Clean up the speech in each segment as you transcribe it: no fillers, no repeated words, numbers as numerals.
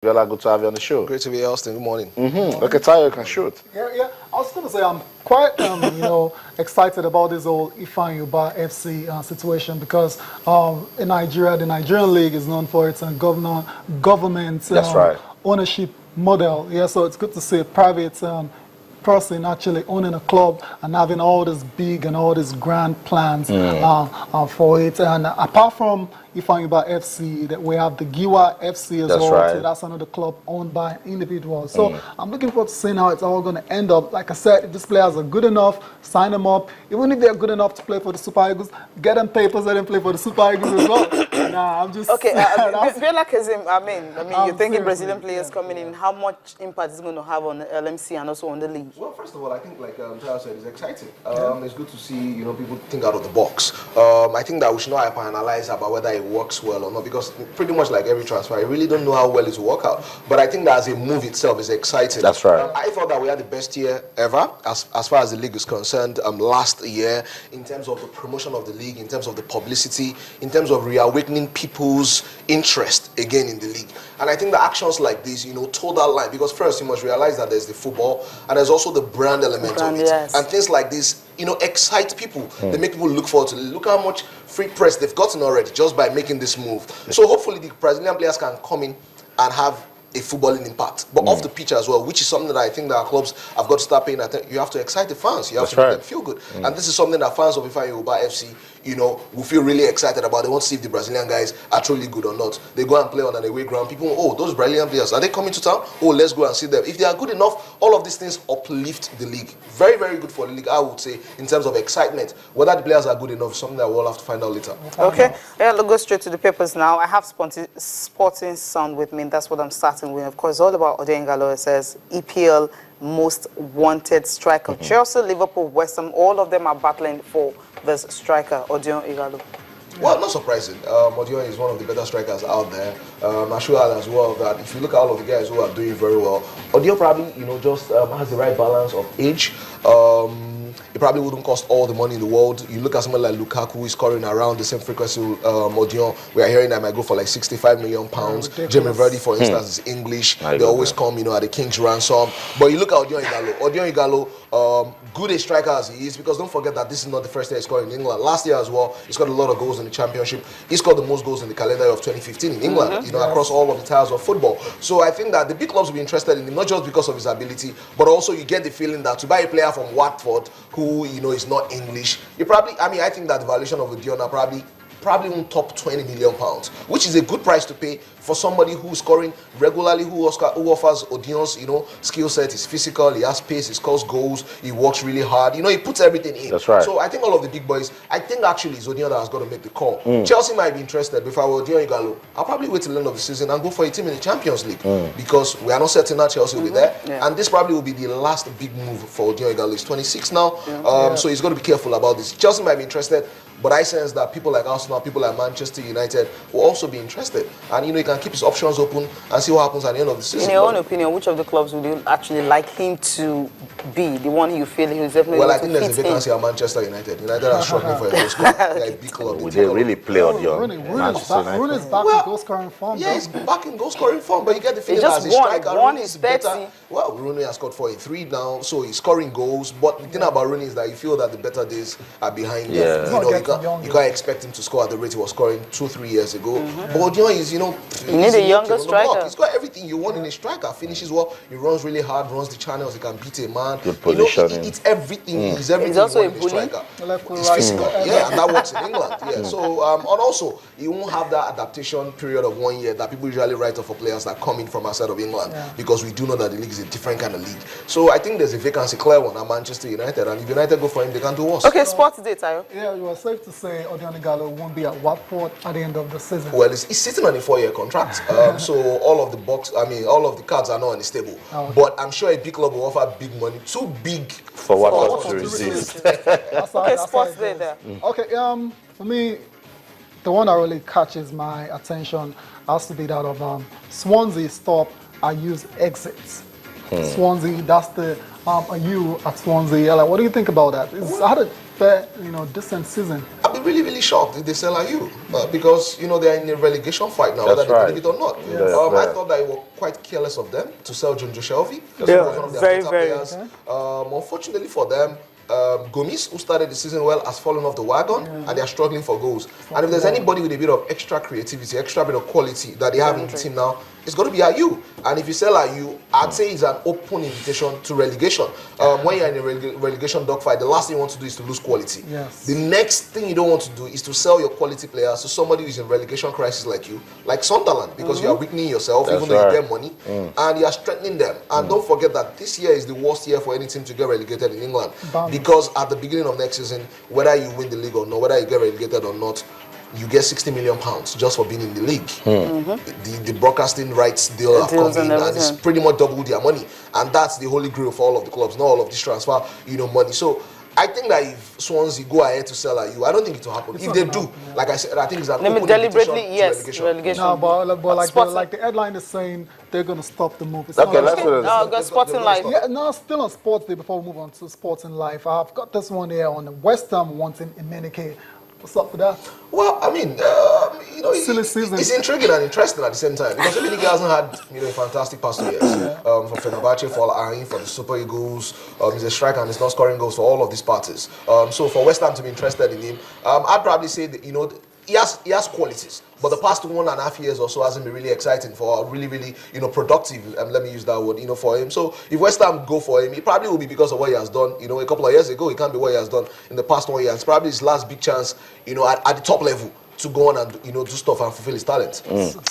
Abiola, good to have you on the show. Great to be here, Austin. Good morning. Okay, Tayo, you can shoot. Yeah. I was going to say I'm quite, excited about this whole Ifeanyi FC situation because in Nigeria, the Nigerian league is known for its government That's right. ownership model. Yeah, so it's good to see a private person actually owning a club and having all these big and all these grand plans for it. And apart from Ifeanyi FC, that we have the Giwa FC as That's well. right. So that's another club owned by individuals. So I'm looking forward to seeing how it's all going to end up. Like I said, if these players are good enough, sign them up. Even if they're good enough to play for the Super Eagles, get them papers, let them play for the Super Eagles as well. Nah, I'm just... Okay, Abiola Kazeem, I mean, you're thinking Brazilian players yeah. coming in, how much impact is going to have on the LMC and also on the league? Well, first of all, I think, like Tayo said, it's exciting. It's good to see, people think out of the box. I think that we should not hyper-analyze about whether it works well or not, because pretty much like every transfer, I really don't know how well it will work out. But I think that as a move itself is exciting. That's right. I thought that we had the best year ever, as far as the league is concerned, last year, in terms of the promotion of the league, in terms of the publicity, in terms of reawakening people's interest again in the league. And I think the actions like this, toe that line, because first you must realize that there's the football and there's also the brand element of it. Yes. And things like this, excite people. They make people look forward to it. Look how much free press they've gotten already just by making this move. So hopefully the Brazilian players can come in and have a footballing impact, but off the pitch as well, which is something that I think that our clubs have got to start paying attention. You have to excite the fans. You have to make them feel good. And this is something that fans of Ifeanyi FC, will feel really excited about. They want to see if the Brazilian guys are truly good or not. They go and play on an away ground. People, those Brazilian players, are they coming to town? Oh, let's go and see them. If they are good enough, all of these things uplift the league. Very, very good for the league, I would say, in terms of excitement. Whether the players are good enough is something that we'll have to find out later. Okay, let's go straight to the papers now. I have Sporting Sound with me, and that's what I'm starting with. Of course, all about Odion Ighalo. It says EPL most wanted striker. Chelsea, Liverpool, West Ham, all of them are battling for this striker, Odion Ighalo. Well, not surprising. Odion is one of the better strikers out there. I should add as well that if you look at all of the guys who are doing very well, Odion probably, just has the right balance of age. It probably wouldn't cost all the money in the world. You look at someone like Lukaku, who is scoring around the same frequency Odion. We are hearing that might go for like £65 million. Jamie Vardy, for instance, is English. They always come, at the King's ransom. But you look at Odion Ighalo. Odion Ighalo, good a striker as he is, because don't forget that this is not the first year he scored in England. Last year as well, he scored a lot of goals in the Championship. He scored the most goals in the calendar of 2015 in England, across all of the tiers of football. So I think that the big clubs will be interested in him, not just because of his ability, but also you get the feeling that to buy a player from Watford who, is not English, you probably, I think that the valuation of Odion are probably won't top £20 million, which is a good price to pay for somebody who's scoring regularly, who offers Odion's, skill set. He's physical, he has pace, he scores goals, he works really hard. He puts everything in. That's right. So I think all of the big boys, I think actually it's Odion that has got to make the call. Chelsea might be interested, but if I were Odion Ighalo, I'll probably wait till the end of the season and go for a team in the Champions League, because we are not certain that Chelsea will be there. And this probably will be the last big move for Odion Ighalo. He's 26 now, so he's got to be careful about this. Chelsea might be interested, but I sense that people like Arsenal, people like Manchester United will also be interested. And, he can keep his options open and see what happens at the end of the season. In your own opinion, which of the clubs would you actually like him to be? The one you feel he's definitely Well, I think there's a vacancy at Manchester United. United are struggling for a goal scorer. They're a big club. Would they really play Odion? Rooney's back in goal scoring form. Yeah, he's back in goal scoring form, but you get the feeling just that as a striker, won Rooney his is better. 30. Well, Rooney has scored 43 now, so he's scoring goals. But the thing about Rooney is that you feel that the better days are behind him. You can't expect him to score at the rate he was scoring 2-3 years ago. But Odion is, you need a younger striker. He's got everything you want in a striker. Finishes well, he runs really hard, runs the channels, he can beat a man. Good positioning. It's everything. He's everything. He's also you want a in a bully. striker. He's physical. Yeah, and that works in England. Yeah. So, and also, he won't have that adaptation period of 1 year that people usually write off for players that come in from outside of England, because we do know that the league is a different kind of league. So I think there's a vacancy, clear one, at Manchester United, and if United go for him, they can do worse. Okay, sports day, Tayo. Yeah, you are safe to say Odion Ighalo won't be at Watford at the end of the season. Well, he's sitting on a 4-year contract, so all of the cards are not on the table. But I'm sure a big club will offer big money, too big for Watford to resist. Okay, sports day there. Okay, for me, the one that really catches my attention has to be that of Swansea stop and use exits. Swansea, that's the you at Swansea. Like, what do you think about that? It's had a fair, decent season. be really, really shocked if they sell Ayew because they're in a relegation fight now, That's whether right. they believe it or not. Yeah. I thought that it was quite careless of them to sell Junjo Shelvey. Yeah, One of their very, better very. players. Unfortunately for them, Gomis, who started the season well, has fallen off the wagon and they are struggling for goals. And if there's anybody with a bit of extra creativity, extra bit of quality that they have in the team now, it's going to be Ayew. And if you sell Ayew, I'd say it's an open invitation to relegation. When you're in a relegation dogfight, the last thing you want to do is to lose quality. Yes. The next thing you don't want to do is to sell your quality players to somebody who's in relegation crisis like you, like Sunderland, because you are weakening yourself, That's even though right. you get money, and you are strengthening them. And don't forget that this year is the worst year for any team to get relegated in England. Because at the beginning of next season, whether you win the league or not, whether you get relegated or not, you get £60 million just for being in the league. The broadcasting rights deal have come in, and it's pretty much double their money. And that's the holy grail for all of the clubs, not all of this transfer, money. So I think that if Swansea go ahead to sell Ayew, I don't think it will happen. If they do, like I said, I think it's an open Deliberately, invitation yes, to relegation. No, but like the headline is saying they're going to stop the move. It's Okay, not- let's do this. Go Sporting Life. Yeah, no, still on Sports Day before we move on to Sports in Life. I've got this one here on the West Ham wanting Imenike. What's up with that? Well, I mean, Silly season. it's intriguing and interesting at the same time because Imenike hasn't had a fantastic past 2 years. For Fenerbahce, for Al-Ain, for the Super Eagles, he's a striker and he's not scoring goals for all of these parties. So for West Ham to be interested in him, I'd probably say that he has qualities, but the past 1.5 years or so hasn't been really exciting for really productive. Let me use that word, for him. So if West Ham go for him, it probably will be because of what he has done. A couple of years ago, it can't be what he has done in the past 1 year. It's probably his last big chance, at the top level to go on and do stuff and fulfill his talent.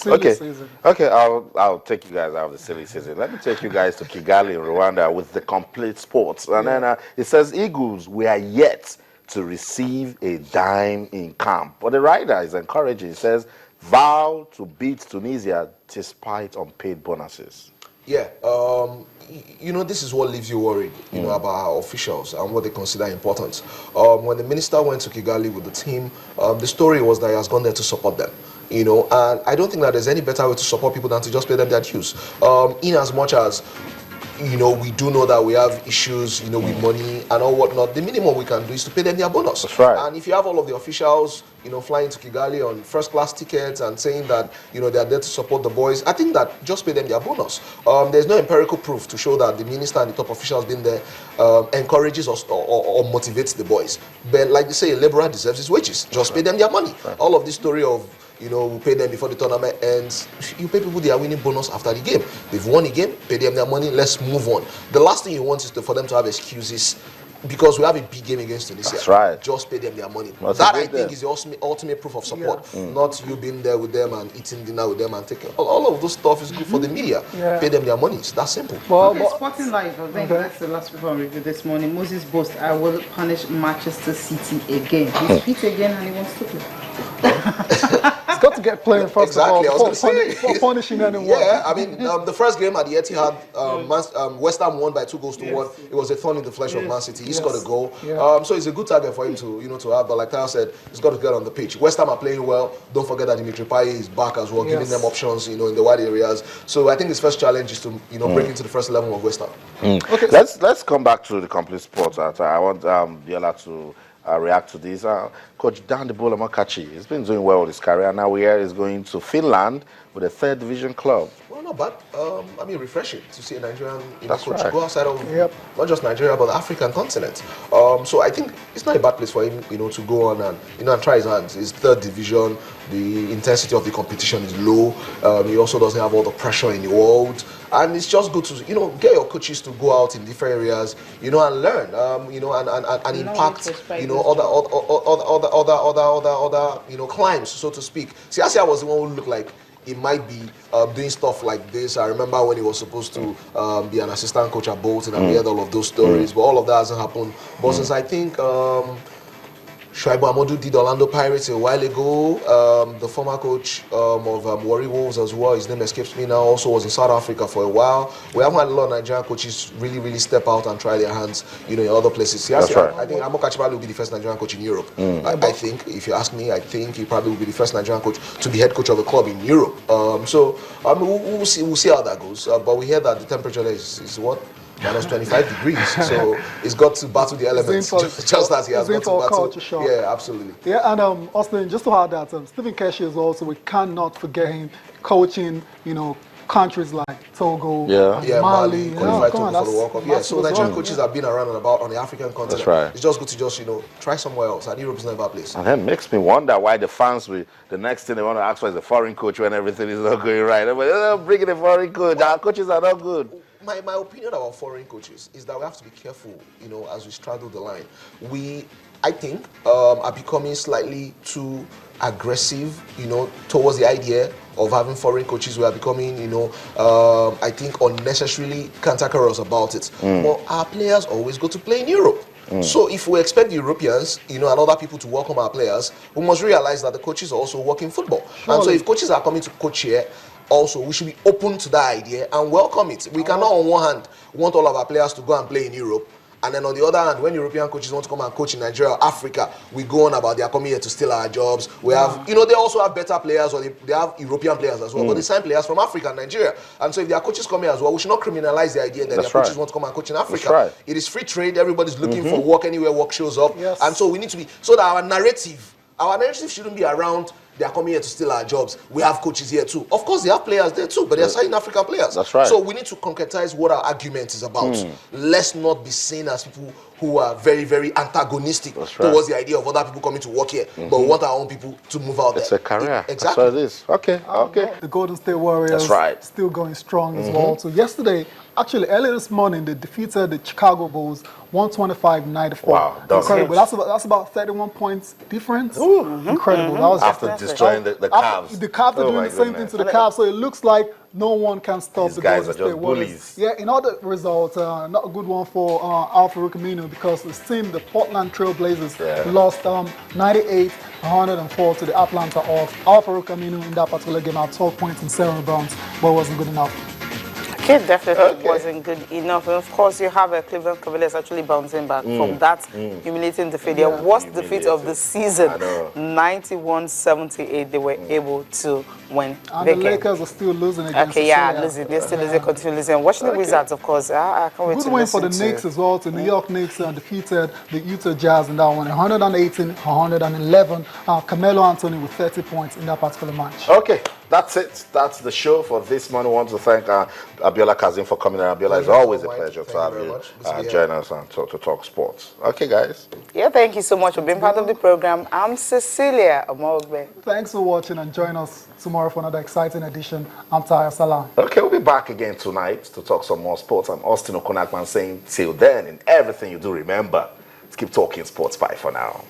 Silly season. Okay, I'll take you guys out of the silly season. Let me take you guys to Kigali in Rwanda with the complete sports. And then it says Eagles, we are yet to receive a dime in camp. But the writer is encouraging. He says, vow to beat Tunisia despite unpaid bonuses. Yeah, this is what leaves you worried, about our officials and what they consider important. When the minister went to Kigali with the team, the story was that he has gone there to support them. And I don't think that there's any better way to support people than to just pay them their dues. In as much as we do know that we have issues, with money and all whatnot. The minimum we can do is to pay them their bonus. That's right. And if you have all of the officials, flying to Kigali on first-class tickets and saying that, they are there to support the boys, I think that just pay them their bonus. There's no empirical proof to show that the minister and the top officials being there encourages us or motivates the boys. But like they say, a laborer deserves his wages. Just pay them their money. Right. All of this story of we pay them before the tournament ends. You pay people their winning bonus after the game. They've won a game, pay them their money, let's move on. The last thing you want is for them to have excuses because we have a big game against Tunisia. That's right. Just pay them their money. That's that, I think, is the ultimate proof of support. Yeah. Not you being there with them and eating dinner with them and taking... All of those stuff is good for the media. Yeah. Pay them their money. It's that simple. Okay, Sporting Life, I think that's the last paper review this morning. Moses boasts, I will punish Manchester City again. He's fit again and he wants to play. He's got to get playing first Exactly, of I all was gonna say. before punishing anyone. Yeah, I mean, the first game at the Etihad, West Ham won by 2-1. It was a thorn in the flesh of Man City. He scored a goal. Yeah. So it's a good target for him to have. But like Tyler said, he's got to get on the pitch. West Ham are playing well. Don't forget that Dimitri Payet is back as well, giving them options, in the wide areas. So I think his first challenge is to, break into the first 11 of West Ham. Okay. Let's come back to the complete sports. I want Abiola to react to this. Coach Dan Debola Makachi, he's been doing well with his career. Now he's going to Finland with a 3rd division club. Well, not bad. Refreshing to see a Nigerian coach right. go outside of not just Nigeria but the African continent. So I think it's not a bad place for him, to go on and try his hands. It's 3rd division. The intensity of the competition is low. He also doesn't have all the pressure in the world, and it's just good to get your coaches to go out in different areas, and learn, and impact, other climbs, so to speak. See, I was the one who looked like he might be doing stuff like this. I remember when he was supposed to be an assistant coach at Bolton, and we heard all of those stories, but all of that hasn't happened. But since I think Shuaibu Amodu did Orlando Pirates a while ago. The former coach of Warri Wolves as well, his name escapes me now, also was in South Africa for a while. We haven't had a lot of Nigerian coaches really step out and try their hands, in other places. That's right. I think Amokachi probably will be the first Nigerian coach in Europe. I think, if you ask me, I think he probably will be the first Nigerian coach to be head coach of a club in Europe. We'll see how that goes. But we hear that the temperature there is what? minus 25 degrees. So he's got to battle the elements just as he has got to battle. Yeah, absolutely. Yeah, and Austin, just to add that, Stephen Keshi is also, we cannot forget him coaching, countries like Togo, Mali. Qualified Togo for the World Cup. Yeah, so Nigerian coaches have been around and about on the African continent. That's right. It's just good to try somewhere else. And Europe is never a place. And that makes me wonder why the fans the next thing they want to ask for is a foreign coach when everything is not going right. They're bringing a foreign coach. Our coaches are not good. My opinion about foreign coaches is that we have to be careful, as we straddle the line. I think, are becoming slightly too aggressive, towards the idea of having foreign coaches. We are becoming, I think, unnecessarily cantankerous about it. But our players always go to play in Europe. So if we expect the Europeans, and other people to welcome our players, we must realize that the coaches are also working football. Surely. And so if coaches are coming to coach here, also, we should be open to that idea and welcome it. We cannot, on one hand, want all of our players to go and play in Europe, and then on the other hand, when European coaches want to come and coach in Nigeria or Africa, we go on about they are coming here to steal our jobs. We have, they also have better players, or they have European players as well, but they sign players from Africa and Nigeria. And so if their coaches come here as well, we should not criminalize the idea that their coaches want to come and coach in Africa. Right. It is free trade. Everybody's looking for work anywhere work shows up. Yes. And so we need to be, so that our narrative shouldn't be around they are coming here to steal our jobs. We have coaches here too. Of course, they have players there too, but they are signing African players. That's right. So we need to concretize what our argument is about. Let's not be seen as people who are very, very antagonistic towards the idea of other people coming to work here, but we want our own people to move out there. It's a career. Exactly. That's what it is. Okay. The Golden State Warriors still going strong as well. So yesterday, actually earlier this morning, they defeated the Chicago Bulls 125-94. Wow, incredible. That's about 31 points difference. Incredible. That was after destroying the Cavs. The Cavs are doing the same thing to the Cavs, so it looks like no one can stop the Golden State Warriors. Yeah, in other results, not a good one for Alpha Camino, because the team, the Portland Trail Blazers, lost 98-104 to the Atlanta Hawks. Alpha Camino in that particular game had 12 points and 7 rebounds, but wasn't good enough. It definitely wasn't good enough. And of course, you have a Cleveland Cavaliers actually bouncing back from that humiliating defeat. Their worst defeat of the season, 91-78. They were able to win. And the Lakers are still losing against losing. They're still losing, continue losing. Watching the Wizards, of course. I can't wait good to win for the Knicks as well. The New York Knicks defeated the Utah Jazz in that one, 118-111. Carmelo Anthony with 30 points in that particular match. Okay. That's it. That's the show for this morning. I want to thank Abiola Kazeem for coming in. Abiola, it's always a pleasure to have you join us and to talk sports. Okay, guys. Yeah, thank you so much for being part of the program. I'm Cecilia Omogbe. Thanks for watching, and join us tomorrow for another exciting edition. I'm Taya Salam. Okay, we'll be back again tonight to talk some more sports. I'm Austin Okonakman saying till then, in everything you do, remember, let's keep talking sports. Bye for now.